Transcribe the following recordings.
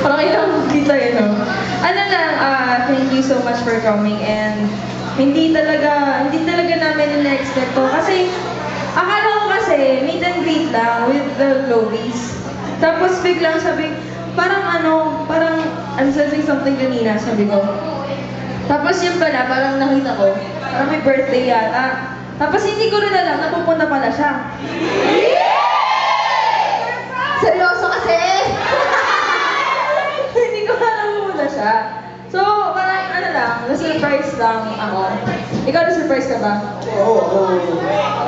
Parang kailangan kita yun, no? Ano lang, thank you so much for coming and hindi talaga namin in-expect to. Kasi, akala ko kasi, meet and greet lang with the Globies. Tapos biglang sabi, parang I'm sensing something kanina, sabi ko. Tapos yun pala, parang nakita ko, parang may birthday yata. Tapos hindi ko rin alam, napupunta pala siya. Seryoso kasi! Hindi ko alam muna siya. So, parang na-surprise lang ako. Ikaw na-surprise ka ba? Oo.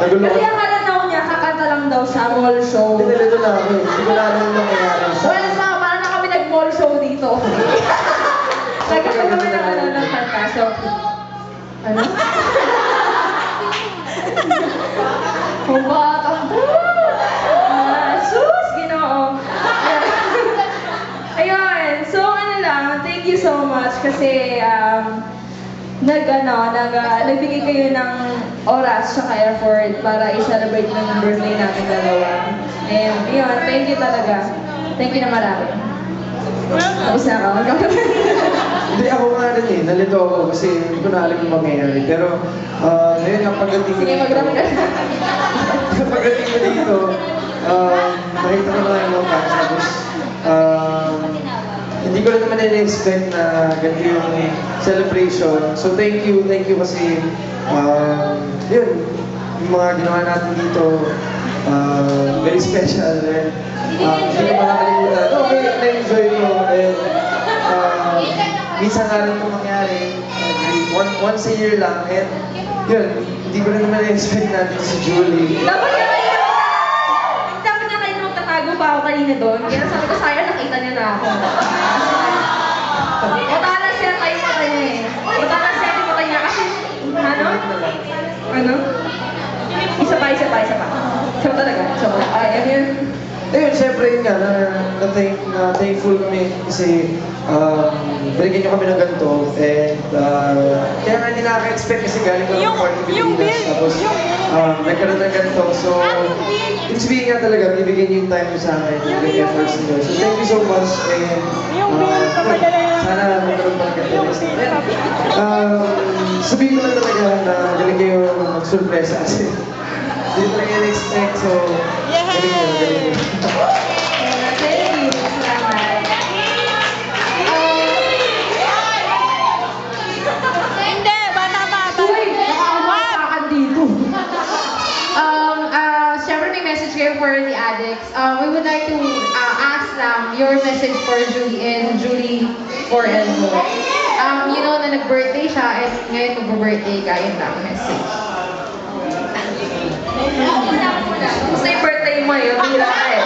Nagulo Kasi ko. akala daw niya, kakanta lang daw siya, mall show. Pinalito na ako eh. Hindi ko na alam yung nangyayari. Well, parang na kami nag-mall show dito. Nagkakaroon kami ng kanta. So, ano? Kumatang sus! Ginoo. Ayun. So, thank you so much kasi nagbigay kayo ng oras tsaka effort para i-celebrate ng birthday natin dalawa. And yun, thank you talaga. Thank you na marami. Tapos na ako. Hindi ako nga rin eh. Nalito ako kasi hindi ko na alam yung mangyayari. Pero ngayon ang pagdating ko Sige, mag-rap ka. pagdating ko dito, nakita ko na nga yung mga fans. Tapos hindi ko rin naman na-expect na ganito yung celebration. So thank you kasi yun, yung mga ginawa natin dito, very special. And hindi ko makakalimutan. Okay, na-enjoy ko. And minsan nga rin ito mangyari. Once a year lang. And yun, hindi ko rin naman na-expect natin si Julie. Dapat niya kayo magtatago pa ako kanina doon. Kaya sabi ko, sayang nakita niya na ako. Matalas siya tayo mata niya eh. Matalas siya yung mata niya kasi, Ano? Isa pa. Siya talaga. Ay, yun. Ayun, syempre yun nga, thankful kami kasi binigyan nyo kami ng ganito. And kaya nga hindi nakaka-expect kasi galing kami ng Party Pilipinas. Tapos nagkaroon ng ganito. So, ibig sabihin nga talaga, binibigyan nyo yung time nyo sa akin, yung big efforts nyo. So, thank you so much. And sana magkaroon pa ng ganito. Sabihin ko lang talaga na galing kayo mag-surpresa kasi hindi talaga in-expect. So, galing. Thank you. Salamat. Hindi, bata. Uy, nakakawakan dito. Siyempre may message kayo for the addicts. We would like to ask them your message for Julie and Julie for Elmo. You know na nag-birthday siya and ngayon mag-birthday ka, yun lang message. Gusto yung birthday mo yun, bira ka eh.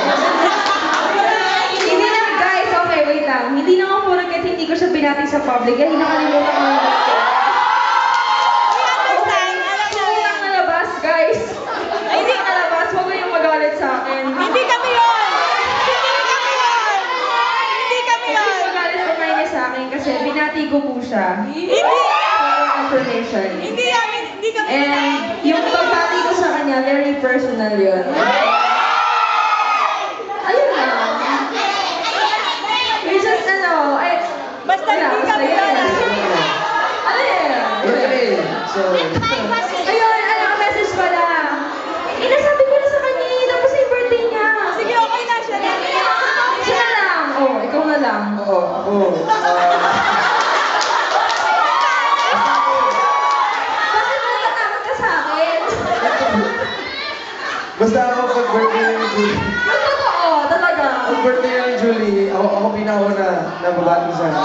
Hindi na, guys, okay, wait lang. Hindi na ako puro kahit hindi ko siya binati sa public, kaya nakalimutan ko yung birthday. Hindi lang nalabas, guys. Hindi nalabas, huwag kayong magalit sa akin. Hindi kami yun! Huwag magalit sa kanya sa akin kasi binati ko po siya. Hindi! For information. Hindi kami And yung pagbati ko sa kanya, very personal yun. Ayun lang. We just, Basta hindi kami yun. Ano yun? Okay, so, Ayun, message pala. Nasabi ko na sa kanya tapos yung birthday niya. Sige, okay na siya na. Siya na lang. Oh, ikaw na lang. Bakit natatakot ka sa akin? basta ako pag-birthday ni Julie. Ang totoo, talaga. Pag-birthday ni Julie, ako pinakauna na babati sa akin.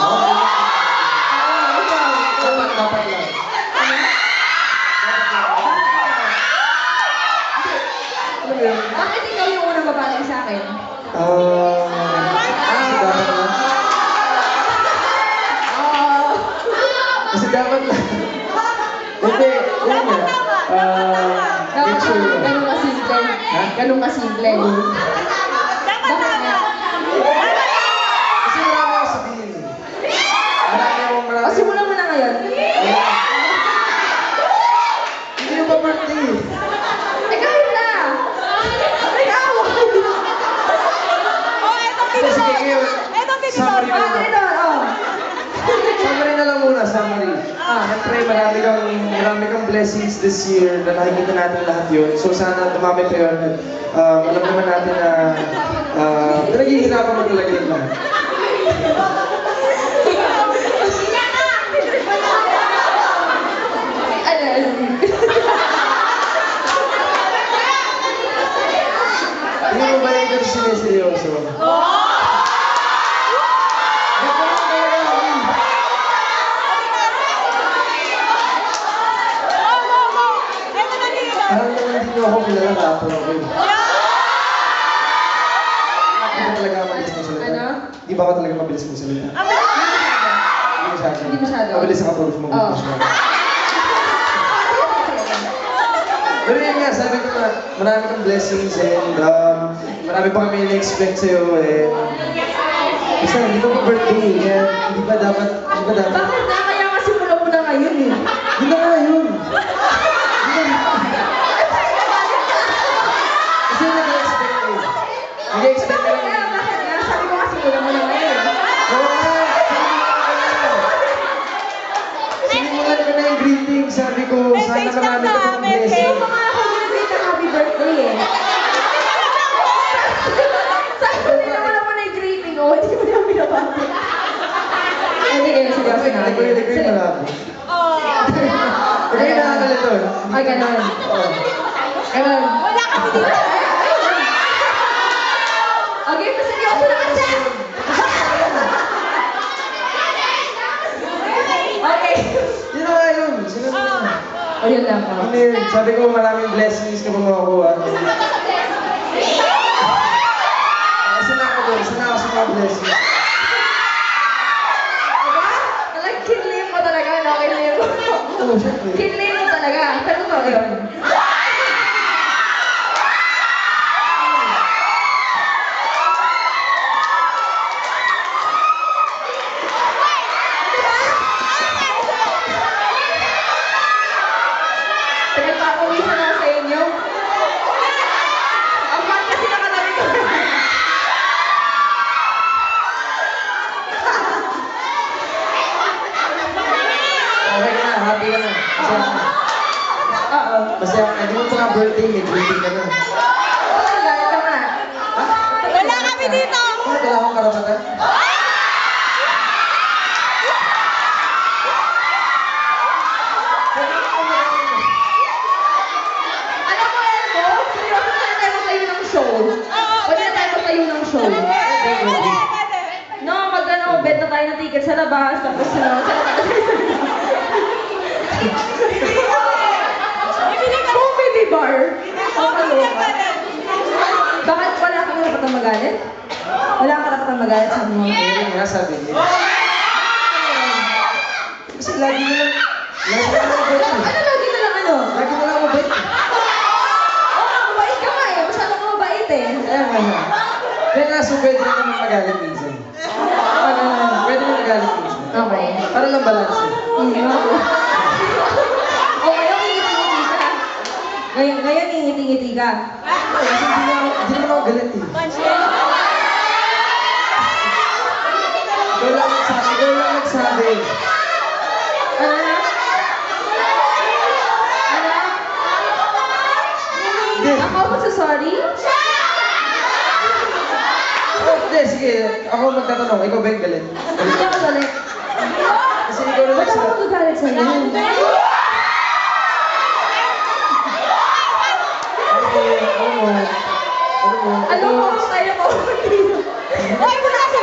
Dapat lang. Ano yun? Bakit ikaw yung unang babati sa akin? Kasi dapat lang. Hindi, yun nga. Make sure yun. Ganun kasimple. Ganun kasimple. Dapat nga. Kasi marami ako sabihin eh. O, simulan mo na ngayon. Hindi yung pa-birthday. Kahit na. Ikaw. Oh, eto Sige, video. ngayon. Eto pray marami kang blessings this year na nakikita natin lahat yun. So sana dumami pa yun. At alam naman natin na naghihirapan mo talaga yun lahat. Hindi mo ba yung ito siniseryoso? Ito na dito. Parang naman hindi nyo ako kilala tapos ako eh. Hindi ba talaga ako mabilis magsalita? Ano? Di ba ako talaga mabilis magsalita? Hindi masyado. Hindi masyado. Mabilis ako pag Oo. mag-focus mo. Pero yun nga, sabi ko na marami kang blessings and marami pa kami na-expect sa'yo and basta hindi ko pa birthday kaya hindi pa dapat. Bakit na? Kaya nga simula mo na ngayon eh. Hindi na nga yun. Kasi nag-expect ko eh. Nag-expect ka lang. Kaya bakit nga? Sabi ko nga simula mo na ngayon. Oo nga, sinimulan ko na yung greeting. Sabi ko, sana Message lang marami to, ka pang message. Kaya blessing. pa nga ako ginagreet ng happy birthday eh. Sabi ko nila mo na yung greeting oh, hindi mo na binabati. Hindi kayo sige ako na. Hindi ko yung malabo. Oh. Hindi ko nakakalito. Ay, ganun. Oo. Ganun. Wala kami dito. Okay, paseryoso na kasi. Okay. Yun na nga yun. Sinabi ko na. Ayun lang po. Hindi, sabi ko maraming blessings ka pa makukuha. Sana ako doon. Sana ako sa mga blessings. Talagang kinlim mo talaga, no? Kinlim mo. Oo, syempre. Kinlim mo talaga. Pero totoo yun. Pinagpapawisan ako sa inyo. Ang fun kasi nakalabi ko. Okay ka na, happy ka na. Masaya ka na. Oo. Masaya ka na. Hindi mo pa nga birthday, may greeting ka na. Oo, galit ka nga. Wala kami dito. Bakit wala akong karapatan? Alam mo, Elmo, seryoso na tayo magtayo ng show. Pwede na tayo magtayo ng show. Pwede. No, bet na tayo ng ticket sa labas, tapos sa labas. Comedy bar. Bakit wala kang karapatang magalit? Wala kang karapatang magalit sa mga. Yun nga sabi niya. Kasi lagi na lang mabait eh. Ano lagi na lang ano? Lagi na lang mabait eh. Oo, mabait ka nga eh. Masyado ka mabait eh. Kaya nga nga. Kaya nga, so pwede rin naman magalit minsan. Pwede rin magalit minsan. Okay. Para lang balance eh. O ngayon, ngingiti-ngiti ka. Ngayon, ngingiti-ngiti ka. Kasi hindi naman ako galit eh. Ikaw lang nagsabi. Ano na? Ano? Hindi. Ako magsasorry? Oh, hindi, sige. Ako magtatanong, ikaw ba yung galit? Hindi ako galit. Kasi ikaw rin Ba't ako nagsabi. magagalit sa'yo? Ano mo? Alam mo, tayo ko. Ay, wala ka.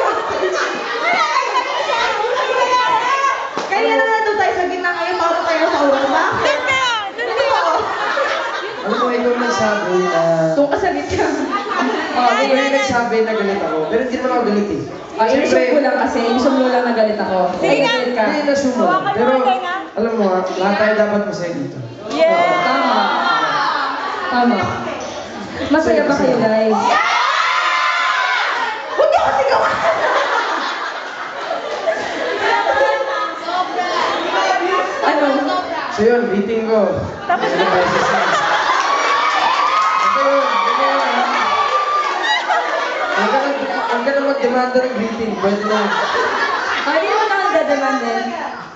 Kaya na nandun tayo sa gitna ngayon, para tayo sa ulo ba? Doon kayo. Doon kayo. Alam mo, ikaw nagsabi na... Doon ka sa gitna. Ikaw yung nagsabi na galit ako. Pero hindi naman ako galit eh. Inisip ko lang kasi, inisip mo lang na galit ako. Sige Ay, nga. galit ka. Hindi na sumo. Hawakan mo Pero, kayo na. alam mo ha, lahat tayo dapat masaya dito. Yeah. Tama. Tama. Masaya ba kayo, guys? Huwag niyo kasi gawa! Ano? So yun, greeting ko. Tapos na. Ilang beses na. Basta yun, ganyan yun, ha? Huwag ka na mag-demanda ng greeting. Pwede na. Hindi mo na ang dademandin.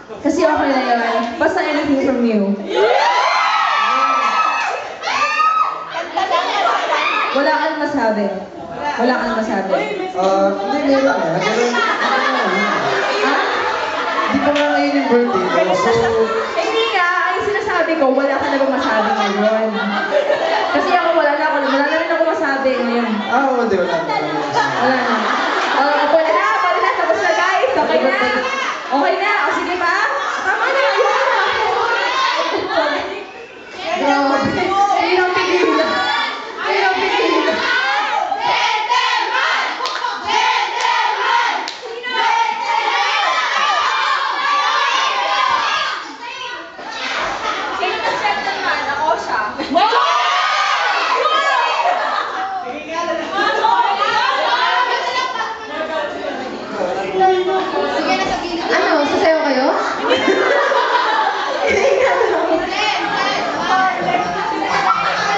Kasi okay na yun. Basta anything from you. Wala ka nang masabi. Wala ka nang masabi. Hindi, meron na. Pero, Ha? hindi pa nga ngayon yung birthday ko. So, Hindi nga, ang sinasabi ko, wala ka na ba masabi ngayon? Kasi ako wala na rin ako masabi ngayon. hindi, wala na. Wala na. Wala na, tapos na guys, okay na? Okay na, o sige pa? Tama na, yun na. Grabe. Ayun ang pigilan. Ayun ang pigilan. Sino na-gentleman? Ako siya. Sige na,